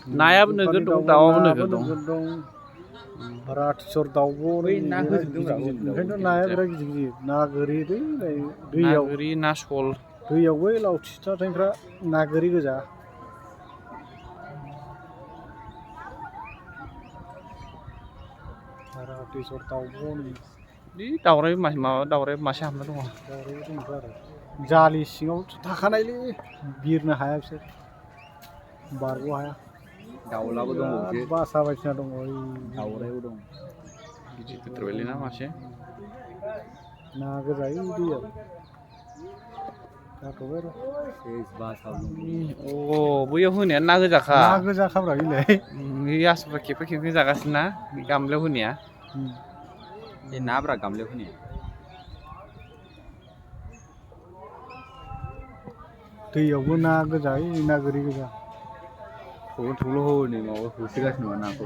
नायाबो नोगोद दं दाउआबो नोगोद दं दं राथिसर दाउब' ओंखायनोथ' नाया बिराद गिदिर गिदिर ना गोरि ना गोरि ना सल दैयाव बै लावथि थाथायफ्रा ना गोरि गोजा राथिसर दाउब' बे दाउराय माबा दाउराय मासे हाबना दङ दाउरायबो दंथ' आरो जालि सिङाव थाखानायलै बिरनो हाया बिसोर बारग' हाया दाउलाबो दङ बासा बायदिसिना दङ दाउरायबो दं गिदिर गिदिरबायलै ना मासे ना गोजायै दैयाव जाथ'बाय र' अ बैयाव होनाया ना गोजाखा ना गोजाखाब्रा बिलाय बे आसुफ्रा खेबखे खेबखे जागासिनो ना गामलायाव होनाया बे नाब्रा गामलायाव होनाया दैयावबो ना गोजा ना गोरि गोजा थौल' थौल' हनै माबा होसोगासिनो नाखौ